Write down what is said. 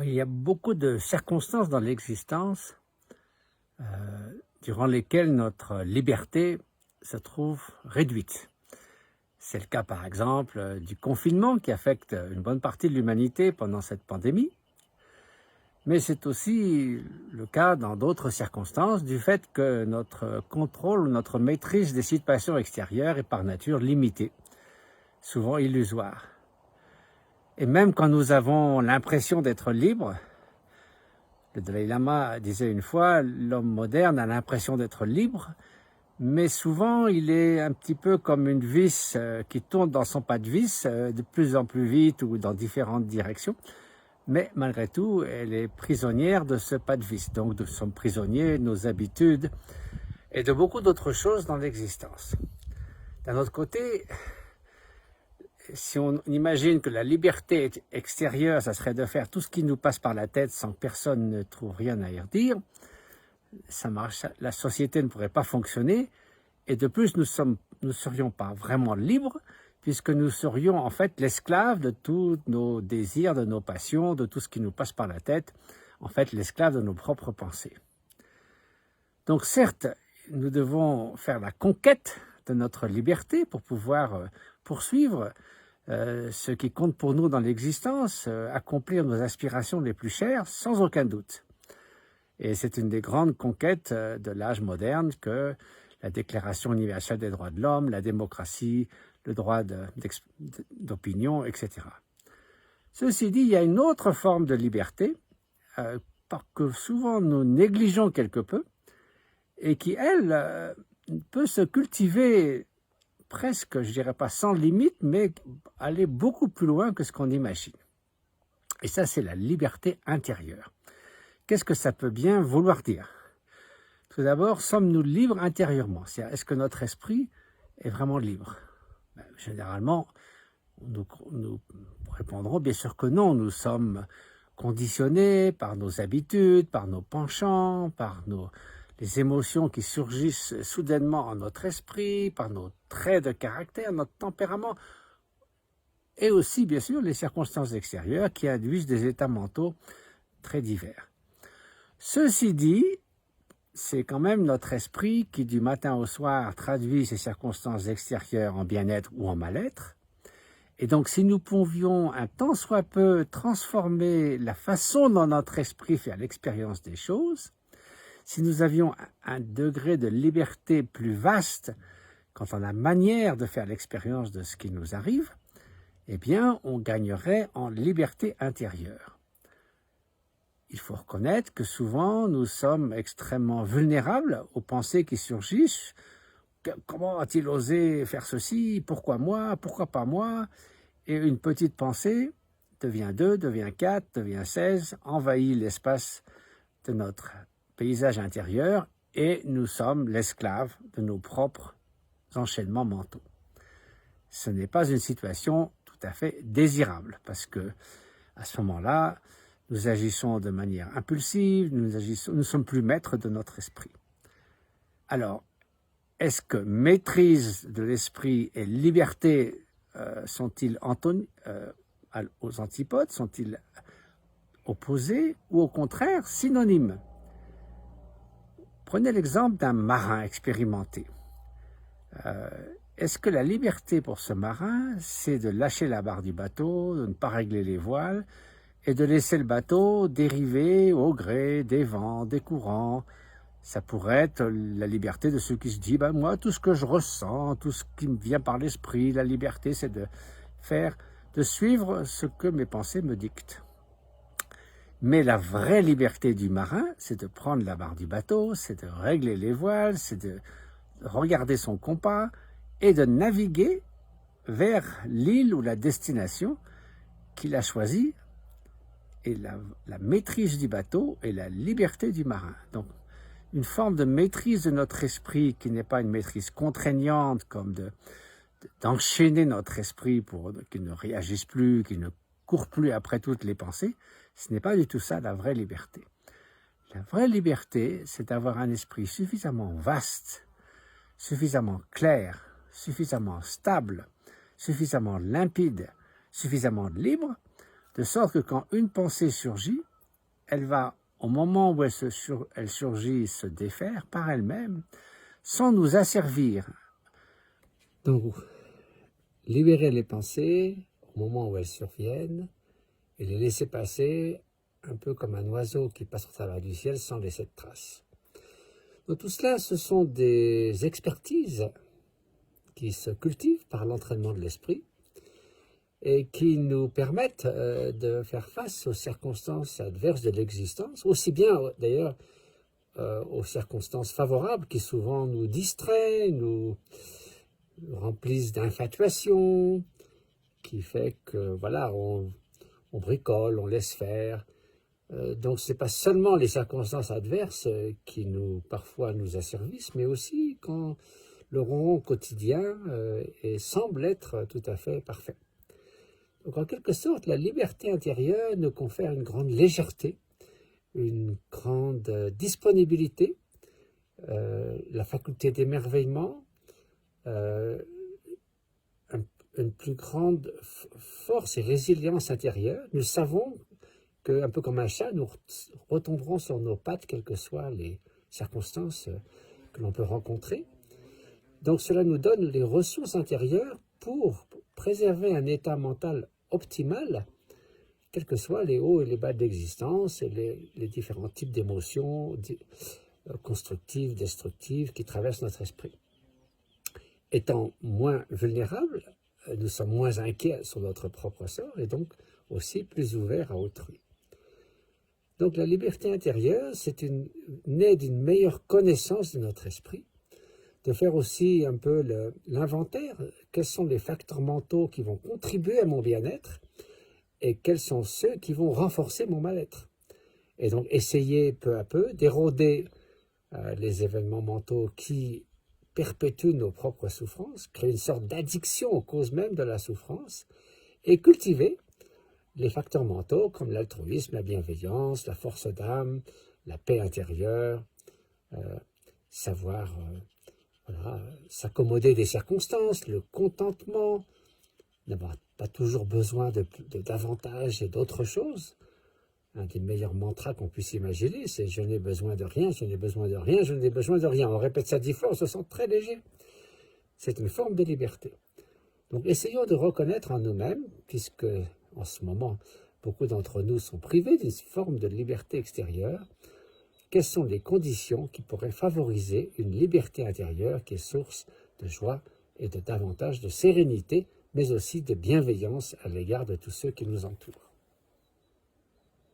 Il y a beaucoup de circonstances dans l'existence durant lesquelles notre liberté se trouve réduite. C'est le cas par exemple du confinement qui affecte une bonne partie de l'humanité pendant cette pandémie, mais c'est aussi le cas dans d'autres circonstances du fait que notre contrôle ou notre maîtrise des situations extérieures est par nature limitée, souvent illusoire. Et même quand nous avons l'impression d'être libres, le Dalai Lama disait une fois, l'homme moderne a l'impression d'être libre, mais souvent il est un petit peu comme une vis qui tourne dans son pas de vis de plus en plus vite ou dans différentes directions, mais malgré tout elle est prisonnière de ce pas de vis, donc nous sommes prisonniers de nos habitudes et de beaucoup d'autres choses dans l'existence. D'un autre côté, si on imagine que la liberté extérieure, ça serait de faire tout ce qui nous passe par la tête sans que personne ne trouve rien à y redire, ça marche, la société ne pourrait pas fonctionner, et de plus nous serions pas vraiment libres, puisque nous serions en fait l'esclave de tous nos désirs, de nos passions, de tout ce qui nous passe par la tête, en fait l'esclave de nos propres pensées. Donc certes, nous devons faire la conquête de notre liberté pour pouvoir poursuivre ce qui compte pour nous dans l'existence, accomplir nos aspirations les plus chères, sans aucun doute. Et c'est une des grandes conquêtes de l'âge moderne que la Déclaration universelle des droits de l'homme, la démocratie, le droit d'opinion, etc. Ceci dit, il y a une autre forme de liberté que souvent nous négligeons quelque peu et qui, elle, peut se cultiver presque, je dirais pas sans limite, mais aller beaucoup plus loin que ce qu'on imagine. Et ça, c'est la liberté intérieure. Qu'est-ce que ça peut bien vouloir dire? Tout d'abord, sommes-nous libres intérieurement? C'est-à-dire, est-ce que notre esprit est vraiment libre? Généralement, nous répondrons bien sûr que non. Nous sommes conditionnés par nos habitudes, par nos penchants, par les émotions qui surgissent soudainement en notre esprit, par nos traits de caractère, notre tempérament, et aussi, bien sûr, les circonstances extérieures qui induisent des états mentaux très divers. Ceci dit, c'est quand même notre esprit qui, du matin au soir, traduit ces circonstances extérieures en bien-être ou en mal-être. Et donc, si nous pouvions un tant soit peu transformer la façon dont notre esprit fait l'expérience des choses, si nous avions un degré de liberté plus vaste quant à la manière de faire l'expérience de ce qui nous arrive, eh bien, on gagnerait en liberté intérieure. Il faut reconnaître que souvent, nous sommes extrêmement vulnérables aux pensées qui surgissent. Comment a-t-il osé faire ceci? Pourquoi moi? Pourquoi pas moi? Et une petite pensée devient 2, devient 4, devient 16, envahit l'espace de notre paysage intérieur et nous sommes l'esclave de nos propres enchaînements mentaux. Ce n'est pas une situation tout à fait désirable parce que à ce moment-là, nous agissons de manière impulsive, nous ne sommes plus maîtres de notre esprit. Alors, est-ce que maîtrise de l'esprit et liberté sont-ils aux antipodes, sont-ils opposés ou au contraire synonymes? Prenez l'exemple d'un marin expérimenté. Est-ce que la liberté pour ce marin, c'est de lâcher la barre du bateau, de ne pas régler les voiles et de laisser le bateau dériver au gré des vents, des courants? Ça pourrait être la liberté de ceux qui se disent moi, tout ce que je ressens, tout ce qui me vient par l'esprit, la liberté, c'est de suivre ce que mes pensées me dictent. Mais la vraie liberté du marin, c'est de prendre la barre du bateau, c'est de régler les voiles, c'est de regarder son compas et de naviguer vers l'île ou la destination qu'il a choisie. Et la maîtrise du bateau et la liberté du marin. Donc, une forme de maîtrise de notre esprit qui n'est pas une maîtrise contraignante comme d'enchaîner notre esprit pour qu'il ne réagisse plus, qu'il ne court plus après toutes les pensées. Ce n'est pas du tout ça la vraie liberté. La vraie liberté, c'est d'avoir un esprit suffisamment vaste, suffisamment clair, suffisamment stable, suffisamment limpide, suffisamment libre de sorte que quand une pensée surgit, elle va, au moment où elle surgit, se défaire par elle-même, sans nous asservir. Donc, libérer les pensées au moment où elles surviennent et les laisser passer un peu comme un oiseau qui passe au travers du ciel sans laisser de traces. Donc tout cela, ce sont des expertises qui se cultivent par l'entraînement de l'esprit et qui nous permettent de faire face aux circonstances adverses de l'existence, aussi bien d'ailleurs aux circonstances favorables qui souvent nous distraient, nous remplissent d'infatuation, qui fait que voilà, on bricole, on laisse faire. Donc ce n'est pas seulement les circonstances adverses qui parfois nous asservissent, mais aussi quand le ronron quotidien semble être tout à fait parfait. Donc en quelque sorte, la liberté intérieure nous confère une grande légèreté, une grande disponibilité, la faculté d'émerveillement, une plus grande force et résilience intérieure. Nous savons que, un peu comme un chat, nous retomberons sur nos pattes, quelles que soient les circonstances que l'on peut rencontrer. Donc cela nous donne les ressources intérieures pour préserver un état mental optimal, quels que soient les hauts et les bas de l'existence et les différents types d'émotions constructives, destructives qui traversent notre esprit. Étant moins vulnérables, nous sommes moins inquiets sur notre propre sort et donc aussi plus ouverts à autrui. Donc la liberté intérieure, c'est née d'une meilleure connaissance de notre esprit, de faire aussi un peu l'inventaire, quels sont les facteurs mentaux qui vont contribuer à mon bien-être et quels sont ceux qui vont renforcer mon mal-être. Et donc essayer peu à peu d'éroder les événements mentaux qui perpétuent nos propres souffrances, créer une sorte d'addiction aux causes mêmes de la souffrance et cultiver les facteurs mentaux comme l'altruisme, la bienveillance, la force d'âme, la paix intérieure, savoir s'accommoder des circonstances, le contentement, n'avoir pas toujours besoin de davantage et d'autres choses. Un des meilleurs mantras qu'on puisse imaginer, c'est « je n'ai besoin de rien, je n'ai besoin de rien, je n'ai besoin de rien ». On répète ça 10 fois, on se sent très léger. C'est une forme de liberté. Donc essayons de reconnaître en nous-mêmes, puisque en ce moment, beaucoup d'entre nous sont privés d'une forme de liberté extérieure, quelles sont les conditions qui pourraient favoriser une liberté intérieure qui est source de joie et de davantage de sérénité, mais aussi de bienveillance à l'égard de tous ceux qui nous entourent.